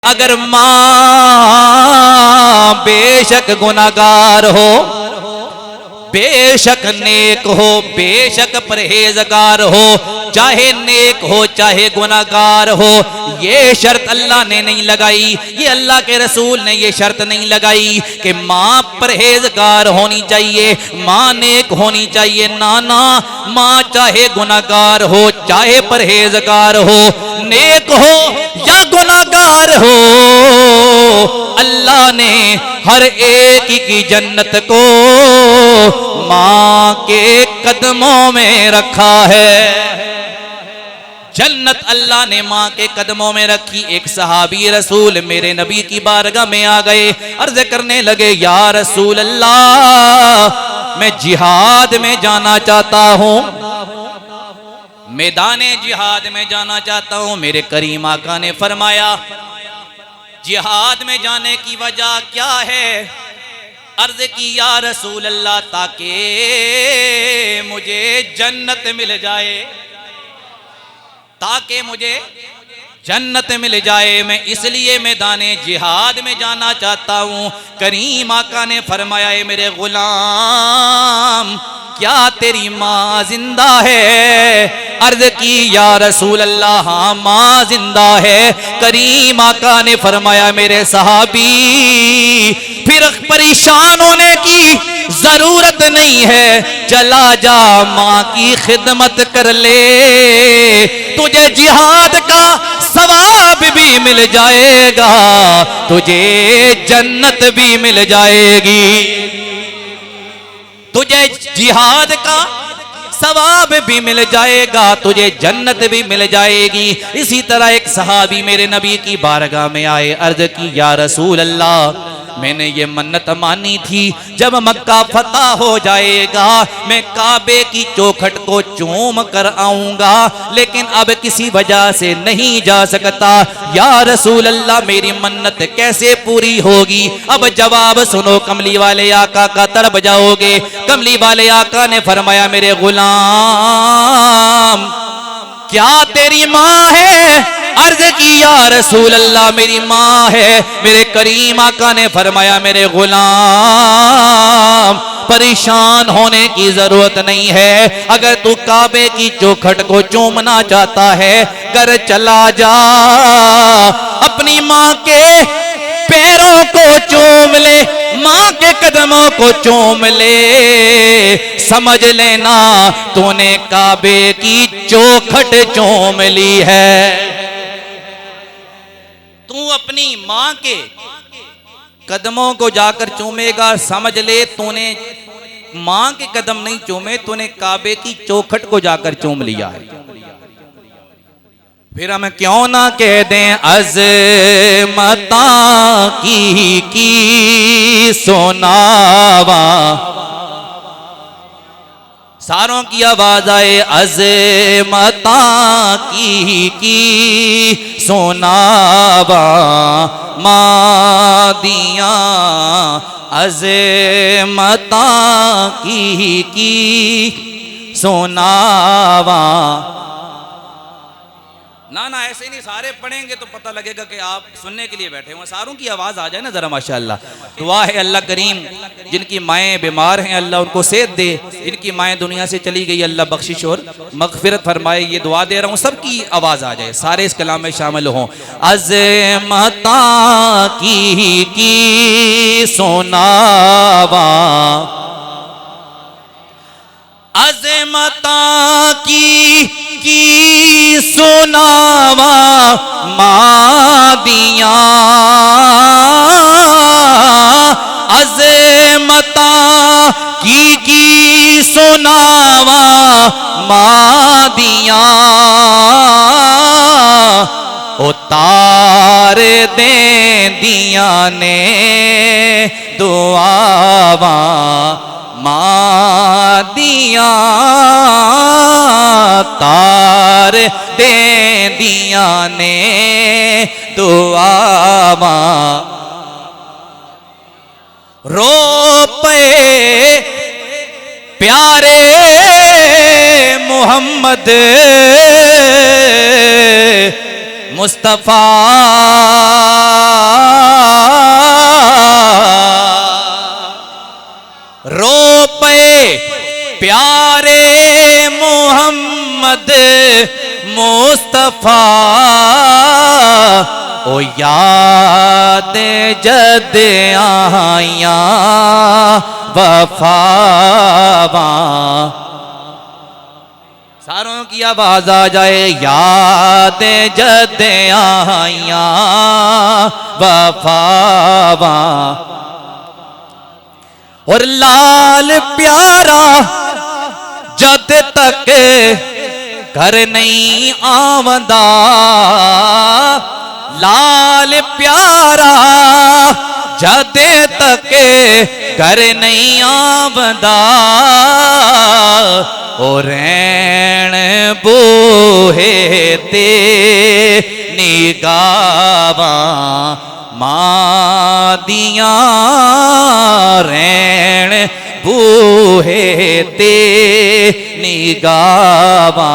अगर माँ बेशक गुनाहगार हो, बेशक नेक हो, बेशक परहेजगार हो, चाहे नेक हो चाहे गुनाहगार हो, ये शर्त अल्लाह ने नहीं लगाई, ये अल्लाह के रसूल ने ये शर्त नहीं लगाई कि माँ परहेजगार होनी चाहिए, माँ नेक होनी चाहिए। नाना, माँ चाहे गुनाहगार हो चाहे परहेजगार हो, नेक हो या गुनाहगार हो, अल्लाह ने हर एक की जन्नत को माँ के कदमों में रखा है। जन्नत अल्लाह ने माँ के कदमों में रखी। एक सहाबी रसूल मेरे नबी की बारगाह में आ गए, अर्ज करने लगे, या रसूल अल्लाह, मैं जिहाद में जाना चाहता हूँ, मैदाने जिहाद में जाना चाहता हूँ। मेरे करीम आका ने फरमाया, जिहाद में जाने की वजह क्या है? अर्ज की, या रसूल अल्लाह, ताकि मुझे जन्नत मिल जाए, ताकि मुझे जन्नत मिल जाए, मैं इसलिए मैदाने जिहाद में जाना चाहता हूँ। करीम आका ने फरमाया, मेरे गुलाम, क्या तेरी माँ जिंदा है? अर्ज की, या रसूल अल्लाह, हाँ माँ जिंदा है। करीम आका ने फरमाया, मेरे सहाबी, फिर परेशान होने की जरूरत नहीं है, चला जा माँ की खिदमत कर ले, तुझे जिहाद का सवाब भी मिल जाएगा, तुझे जन्नत भी मिल जाएगी, तुझे जिहाद का सवाब भी मिल जाएगा, तुझे जन्नत भी मिल जाएगी। इसी तरह एक सहाबी मेरे नबी की बारगाह में आए, अर्ज की, या रसूल अल्लाह, मैंने ये मन्नत मानी थी, जब मक्का फतह हो जाएगा मैं काबे की चौखट को चूम कर आऊंगा, लेकिन अब किसी वजह से नहीं जा सकता। या रसूल अल्लाह, मेरी मन्नत कैसे पूरी होगी? अब जवाब सुनो, कमली वाले आका का तरफ जाओगे। कमली वाले आका ने फरमाया, मेरे गुलाम, क्या तेरी माँ है? अर्ज की, या रसूल अल्लाह, मेरी माँ है। मेरे करीम आका ने फरमाया, मेरे गुलाम, परेशान होने की जरूरत नहीं है, अगर तू काबे की चौखट को चूमना चाहता है, घर चला जा, अपनी माँ के पैरों को चूम ले, माँ के कदमों को चूम ले, समझ लेना तूने काबे की चौखट चूम ली है। तू अपनी माँ के कदमों को जाकर चूमेगा, समझ ले तूने माँ के कदम नहीं चूमे, तूने काबे की चौखट को जाकर चूम लिया है। फिर हम क्यों ना कह दें, अज़मता की सोनावा, सारों की आवाज आए, अज़मता की सोनावा, मादिया अज़मता की सोनावा। ना ना, ऐसे नहीं, सारे पढ़ेंगे तो पता लगेगा कि आप सुनने के लिए बैठे हुए। सारों की आवाज़ आ जाए ना ज़रा, माशाअल्लाह। दुआ है अल्लाह करीम, जिनकी माएँ बीमार हैं अल्लाह उनको सेहत दे, जिनकी माएँ दुनिया से चली गई अल्लाह बख्शिश और मगफिरत फरमाए। ये दुआ दे रहा हूँ, सबकी आवाज़ आ जाए, सारे इस कलाम में शामिल हों। अज़मता की सोनावा, अज़मता की सुनावा, मादिया अज़मता की सुनावा, मादिया उतार दे दिया ने दुआवा, मादिया तार दे दिया ने दुआवा। रो पे प्यारे मोहम्मद मुस्तफा रो पे प्यारे मोहम्मद मुस्तफा ओ याद जद आया वफावा। सारों की आवाज आ जाए, याद जद आया वफावा। और लाल प्यारा जद तक घर नहीं आवंदा, लाल प्यारा जद तक घर नहीं आवंदा। और रैन बूहे ते निगावा मां दियां, रैन बूहे ते निगावा।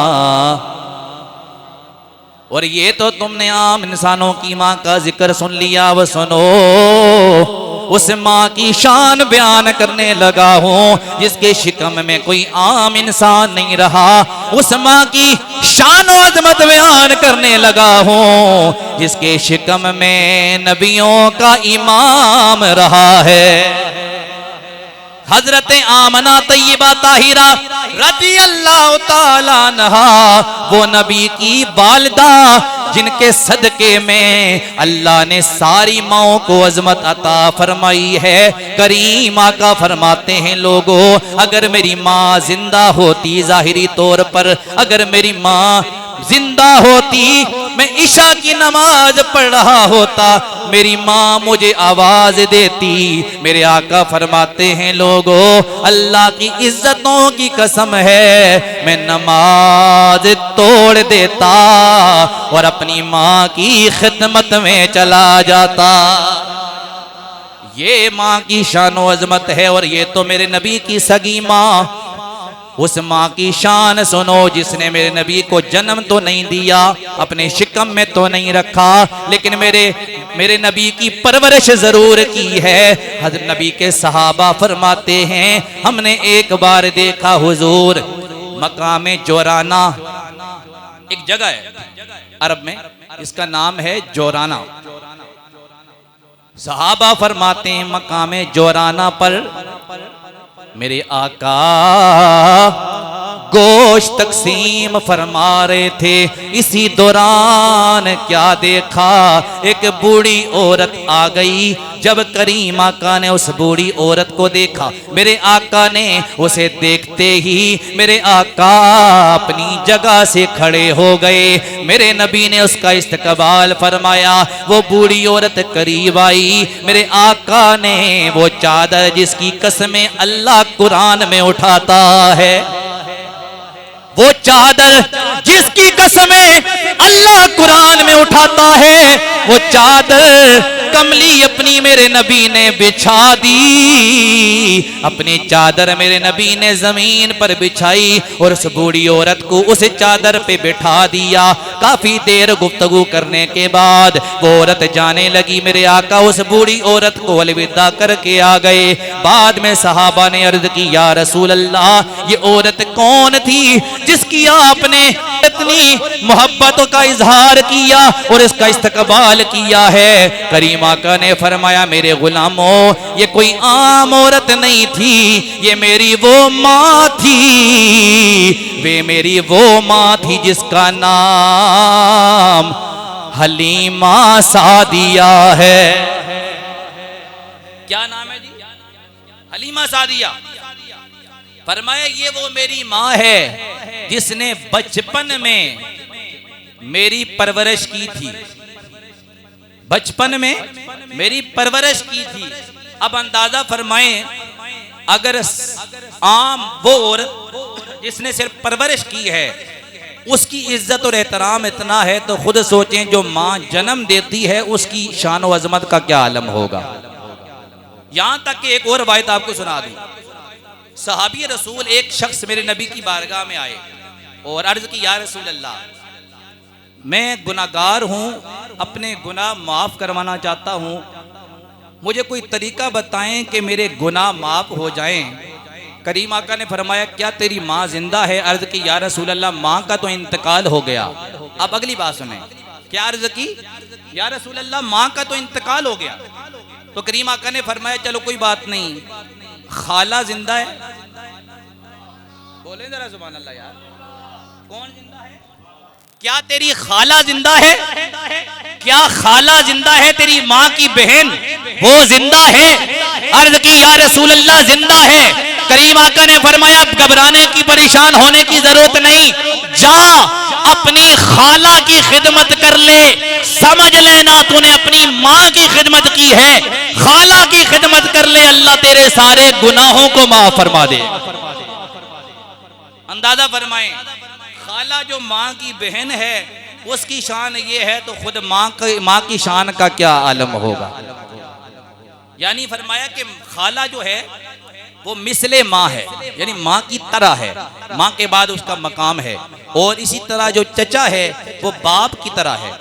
और ये तो तुमने आम इंसानों की माँ का जिक्र सुन लिया। वो सुनो, उस माँ की शान बयान करने लगा हूं जिसके शिकम में कोई आम इंसान नहीं रहा। उस माँ की शान और अजमत बयान करने लगा हूं जिसके शिकम में नबियों का इमाम रहा है। हजरत आमना तैयबा ताहिरा रज़ी अल्लाह ताला अन्हा, वो नबी की वालिदा जिनके सदके में अल्लाह ने सारी माओं को अजमत अता फरमाई है। करीम आका फरमाते हैं, लोगों अगर मेरी माँ जिंदा होती, जाहिरी तौर पर अगर मेरी माँ जिंदा होती, मैं ईशा की नमाज पढ़ रहा होता, मेरी माँ मुझे आवाज देती। मेरे आका फरमाते हैं, लोगों अल्लाह की इज्जतों की कसम है, मैं नमाज तोड़ देता और अपनी माँ की खिदमत में चला जाता। ये माँ की शान व अजमत है। और ये तो मेरे नबी की सगी माँ, उस माँ की शान सुनो जिसने मेरे नबी को जन्म तो नहीं दिया, अपने शिकम में तो नहीं रखा, लेकिन मेरे नबी की परवरिश जरूर की है। हज़रत नबी के सहाबा फरमाते हैं, हमने एक बार देखा हुजूर मकाम जोराना, एक जगह है अरब में, इसका नाम है जोराना। सहाबा फरमाते हैं मकाम जोराना पर मेरे आका गोश्त तकसीम फरमा रहे थे। इसी दौरान क्या देखा, एक बूढ़ी औरत आ गई। जब करीम आका ने उस बूढ़ी औरत को देखा, मेरे आका ने उसे देखते ही मेरे आका अपनी जगह से खड़े हो गए। मेरे नबी ने उसका इस्तकबाल फरमाया। वो बूढ़ी औरत करीब आई, मेरे आका ने वो चादर जिसकी कसमें अल्लाह कुरान में उठाता है, वो चादर जिसकी कसमें अल्लाह कुरान में उठाता है, वो चादर कमली अपनी मेरे नबी ने बिछा दी। अपनी चादर मेरे नबी ने जमीन पर बिछाई और उस बूढ़ी औरत को उस चादर पे बिठा दिया। काफी देर गुफ्तगू करने के बाद वो औरत जाने लगी। मेरे आका उस बूढ़ी औरत को अलविदा करके आ गए। बाद में सहाबा ने अर्ज की, या रसूल अल्लाह, ये औरत कौन थी जिसकी आपने इतनी मोहब्बतों का इजहार किया और इसका इस्तकबाल किया है? करीम आका ने फरमाया, मेरे गुलामों, ये कोई आम औरत नहीं थी, ये मेरी वो माँ थी, वे मेरी वो माँ थी जिसका नाम हलीमा सादिया है। क्या नाम है जी? हलीमा सादिया। फरमाया ये वो मेरी माँ है जिसने बचपन में मेरी परवरिश की थी, बचपन में मेरी परवरिश की थी। अब अंदाजा फरमाएं, अगर आम वो औरत जिसने सिर्फ परवरिश की है उसकी इज्जत और एहतराम इतना है, तो खुद सोचें जो माँ जन्म देती है उसकी शान व अजमत का क्या आलम होगा। यहां तक कि एक और रवायत आपको सुना दूं। सहाबी रसूल एक शख्स मेरे नबी की बारगाह में आए और अर्ज की, या रसूल अल्लाह, मैं गुनाहगार हूँ, अपने गुनाह माफ़ करवाना चाहता हूँ, मुझे कोई तरीका बताएं कि मेरे गुनाह माफ़ हो जाएं। करीम आका ने फरमाया क्या तेरी माँ जिंदा है? अर्ज की या रसूल अल्लाह माँ का तो इंतकाल हो गया। अब अगली बात सुने, क्या अर्ज की? या रसूल अल्लाह माँ का तो इंतकाल हो गया। तो करीम आका ने फरमाया चलो कोई बात नहीं, खाला जिंदा है? बोले जरा सुभान अल्लाह यार, कौन जिंदा है? क्या तेरी खाला जिंदा है? क्या खाला जिंदा है? तेरी माँ की बहन वो जिंदा है? अर्ज की या रसूल अल्लाह जिंदा है। करीम आका ने फरमाया घबराने की, परेशान होने की जरूरत नहीं, जा अपनी खाला की खिदमत कर ले, समझ लेना तूने अपनी माँ की खिदमत की है, खाला की खिदमत कर ले, अल्लाह तेरे सारे गुनाहों को माफ फरमा दे। अंदाजा फरमाएं, खाला जो माँ की बहन है उसकी शान ये है, तो खुद माँ की शान का क्या आलम होगा। यानी फरमाया कि खाला जो है वो मिसले माँ है, यानी माँ की तरह है, माँ के बाद उसका मकाम है। और इसी तरह जो चचा है वो बाप की तरह है,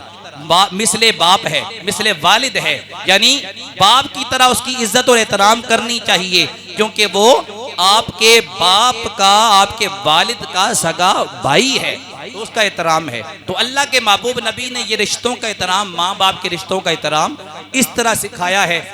मिसले बाप है, मिसले वालिद है, यानी बाप की तरह उसकी इज्जत और एहतराम करनी चाहिए, क्योंकि वो आपके बाप का, आपके वालिद का सगा भाई है, तो उसका एहतराम है। तो अल्लाह के महबूब नबी ने ये रिश्तों का एहतराम, माँ बाप के रिश्तों का एहतराम इस तरह सिखाया है।